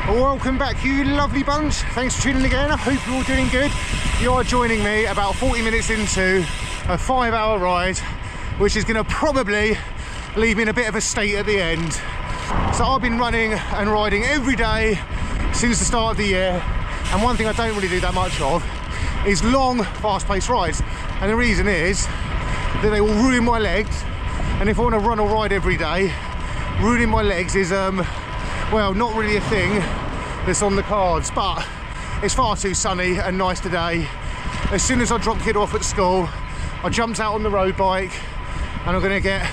Welcome back, you lovely bunch. Thanks for tuning in again. I hope you're all doing good. You are joining me about 40 minutes into a 5-hour ride, which is going to probably leave me in a bit of a state at the end. So I've been running and riding every day since the start of the year, and one thing I don't really do that much of is long, fast-paced rides. And the reason is that they will ruin my legs, and if I want to run or ride every day, ruining my legs is well, not really a thing that's on the cards, but it's far too sunny and nice today. As soon as I dropped kid off at school, I jumped out on the road bike and I'm going to get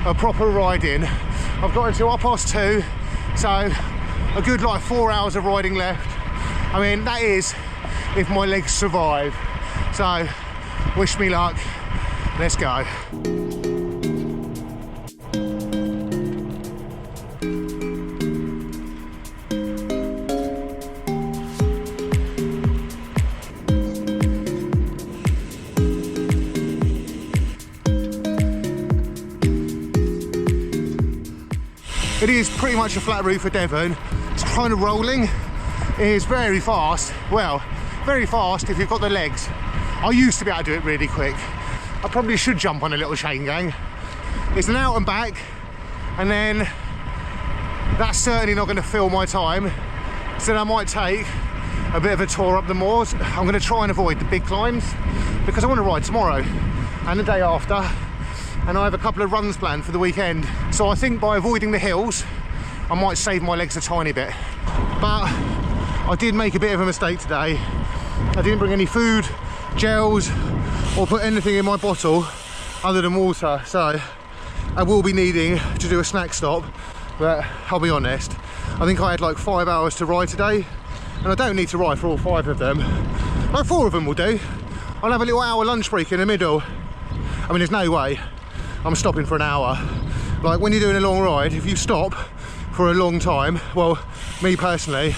a proper ride in. I've got until 2:30, so a good like 4 hours of riding left. I mean, that is if my legs survive. So wish me luck. Let's go. It is pretty much a flat route for Devon. It's kind of rolling. It is very fast. Well, very fast if you've got the legs. I used to be able to do it really quick. I probably should jump on a little chain gang. It's an out and back, and then that's certainly not going to fill my time. So I might take a bit of a tour up the moors. I'm going to try and avoid the big climbs because I want to ride tomorrow and the day after. And I have a couple of runs planned for the weekend. So I think by avoiding the hills, I might save my legs a tiny bit. But I did make a bit of a mistake today. I didn't bring any food, gels, or put anything in my bottle other than water. So I will be needing to do a snack stop. But I'll be honest, I think I had like 5 hours to ride today. And I don't need to ride for all 5 of them. Like 4 of them will do. I'll have a little hour lunch break in the middle. I mean, there's no way I'm stopping for an hour. Like when you're doing a long ride, if you stop for a long time, well, me personally,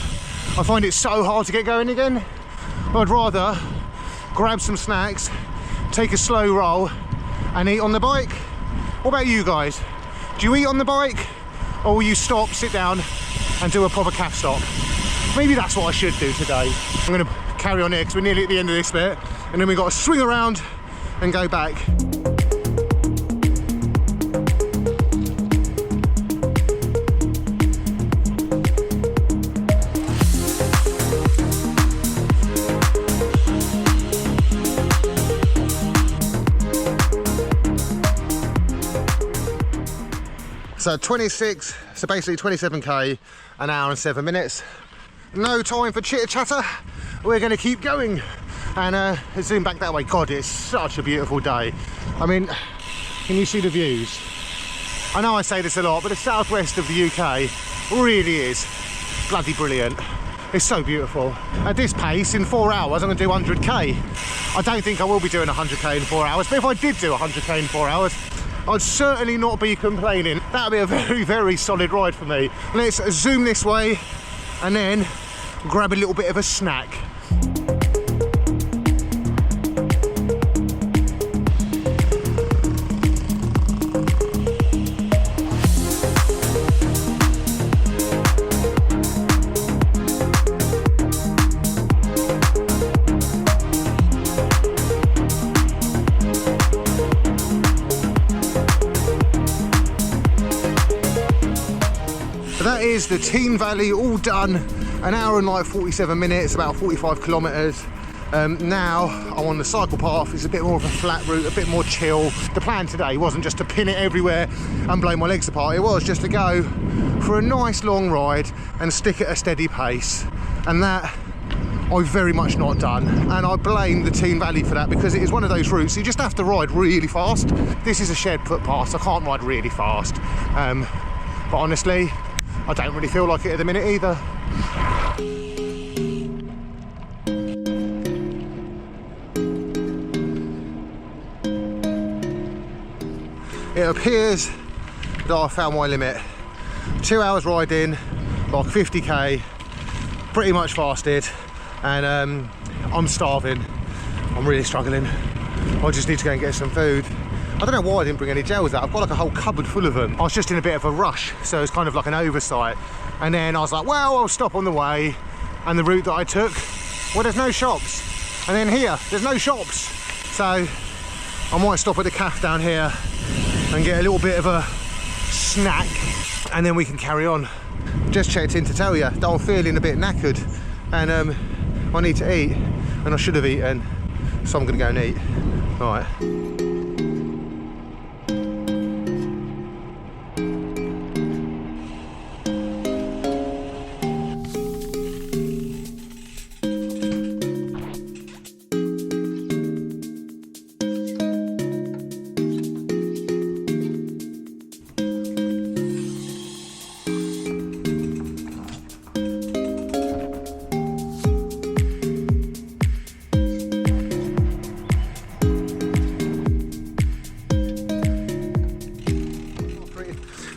I find it so hard to get going again. I'd rather grab some snacks, take a slow roll and eat on the bike. What about you guys? Do you eat on the bike, or will you stop, sit down and do a proper calf stop? Maybe that's what I should do today. I'm gonna carry on here because we're nearly at the end of this bit, and then we've got to swing around and go back. So 26, so basically 27k, an hour and 7 minutes. No time for chitter chatter. We're going to keep going. And zoom back that way. God, it's such a beautiful day. I mean, can you see the views? I know I say this a lot, but the southwest of the UK really is bloody brilliant. It's so beautiful. At this pace, in 4 hours, I'm going to do 100k. I don't think I will be doing 100k in 4 hours, but if I did do 100k in 4 hours, I'd certainly not be complaining. That would be a very, very solid ride for me. Let's zoom this way and then grab a little bit of a snack. That is the Tean Valley all done. An hour and like 47 minutes, about 45 kilometres. Now I'm on the cycle path. It's a bit more of a flat route, a bit more chill. The plan today wasn't just to pin it everywhere and blow my legs apart. It was just to go for a nice long ride and stick at a steady pace. And that I've very much not done. And I blame the Tean Valley for that because it is one of those routes you just have to ride really fast. This is a shared footpath, so I can't ride really fast. But honestly, I don't really feel like it at the minute either. It appears that I found my limit. 2 hours riding, like 50k, pretty much fasted, and I'm starving. I'm really struggling. I just need to go and get some food. I don't know why I didn't bring any gels out. I've got like a whole cupboard full of them. I was just in a bit of a rush, so it's kind of like an oversight. And then I was like, well, I'll stop on the way. And the route that I took, well, there's no shops. And then here, there's no shops. So I might stop at the cafe down here and get a little bit of a snack, and then we can carry on. Just checked in to tell you that I'm feeling a bit knackered, and I need to eat, and I should have eaten, so I'm gonna go and eat. All right.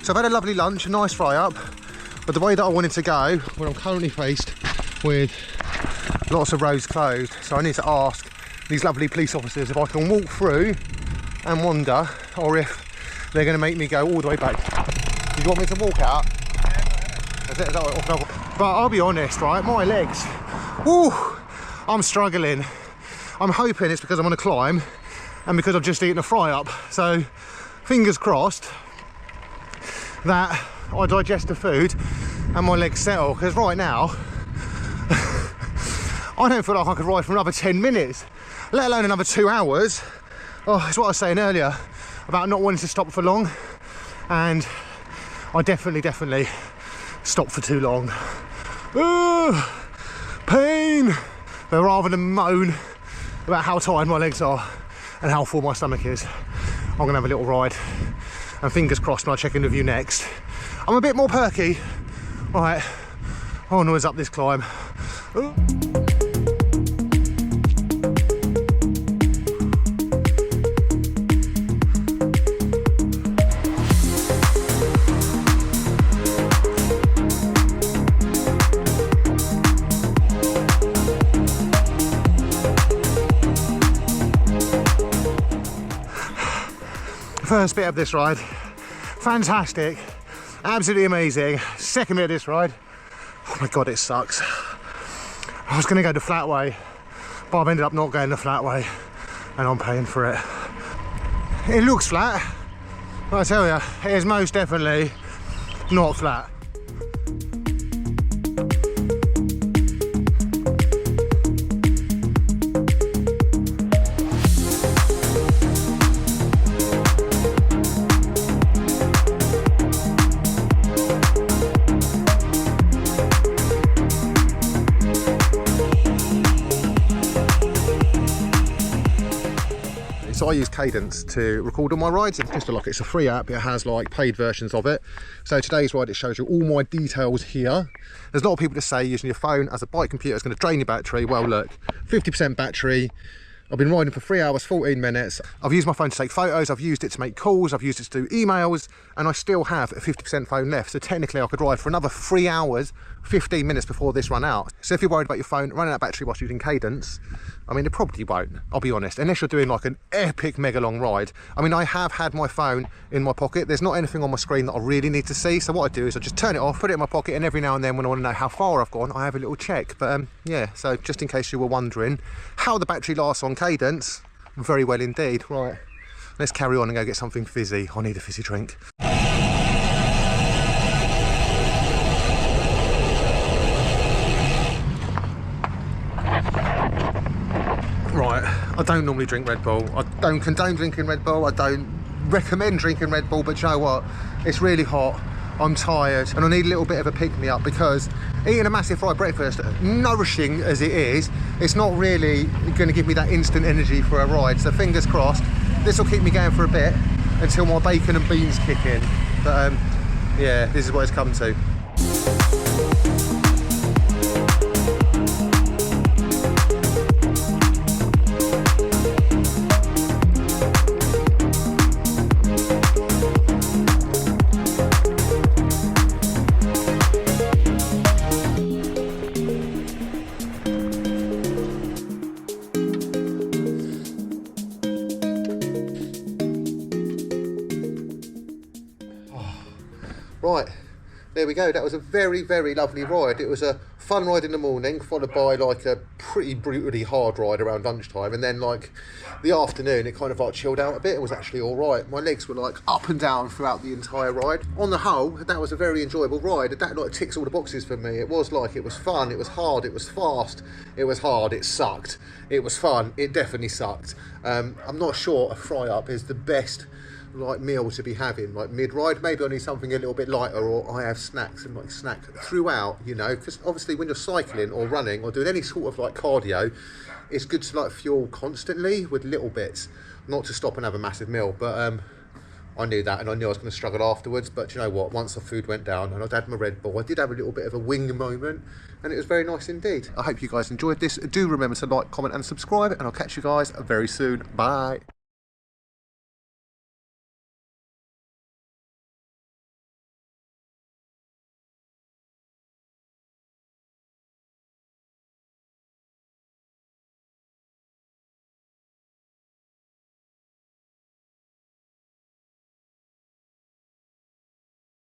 So I've had a lovely lunch, a nice fry up, but the way that I wanted to go, well, I'm currently faced with lots of roads closed, so I need to ask these lovely police officers if I can walk through and wander, or if they're going to make me go all the way back. Do you want me to walk out? Is that what, but I'll be honest, right, my legs, woo, I'm struggling. I'm hoping it's because I'm on a climb and because I've just eaten a fry up, so fingers crossed that I digest the food and my legs settle, because right now I don't feel like I could ride for another 10 minutes, let alone another 2 hours. Oh, it's what I was saying earlier about not wanting to stop for long, and I definitely stopped for too long. Pain! But rather than moan about how tired my legs are and how full my stomach is, I'm gonna have a little ride. And fingers crossed when I check in with you next, I'm a bit more perky. All right, onwards up this climb. First bit of this ride, fantastic, absolutely amazing. Second bit of this ride, oh my god, it sucks. I was going to go the flat way, but I've ended up not going the flat way, and I'm paying for it. It looks flat, but I tell you, it is most definitely not flat. So I use Cadence to record all my rides. It's just it's a free app. It has like paid versions of it. So today's ride, it shows you all my details here. There's a lot of people that say using your phone as a bike computer is going to drain your battery. Well, look, 50% battery. I've been riding for 3 hours, 14 minutes. I've used my phone to take photos. I've used it to make calls. I've used it to do emails, and I still have a 50% phone left. So technically I could ride for another 3 hours, 15 minutes before this run out. So if you're worried about your phone running out of battery whilst using Cadence, I mean, it probably won't, I'll be honest, unless you're doing like an epic mega long ride. I mean, I have had my phone in my pocket. There's not anything on my screen that I really need to see. So what I do is I just turn it off, put it in my pocket, and every now and then when I want to know how far I've gone, I have a little check. But yeah, so just in case you were wondering how the battery lasts on Cadence, very well indeed. Right, let's carry on and go get something fizzy. I need a fizzy drink. Right, I don't normally drink Red Bull. I don't condone drinking Red Bull. I don't recommend drinking Red Bull, but you know what? It's really hot. I'm tired and I need a little bit of a pick-me-up, because eating a massive fried breakfast, nourishing as it is, it's not really going to give me that instant energy for a ride. So fingers crossed, this will keep me going for a bit until my bacon and beans kick in. But yeah, this is what it's come to. Right, there we go. That was a very, very lovely ride. It was a fun ride in the morning, followed by like a pretty brutally hard ride around lunchtime, and then like the afternoon it kind of like chilled out a bit. It was actually all right. My legs were like up and down throughout the entire ride. On the whole, that was a very enjoyable ride. That like ticks all the boxes for me. It was fun, it was hard, it was fast, it was hard, it sucked, it was fun, it definitely sucked. I'm not sure a fry up is the best like meal to be having like mid-ride. Maybe I need something a little bit lighter, or I have snacks and like snack throughout, you know, because obviously when you're cycling or running or doing any sort of like cardio, it's good to like fuel constantly with little bits, not to stop and have a massive meal. But I knew that, and I knew I was going to struggle afterwards. But you know what, once the food went down and I'd had my Red Bull, I did have a little bit of a wing moment, and it was very nice indeed. I hope you guys enjoyed this. Do remember to like, comment and subscribe, and I'll catch you guys very soon. Bye.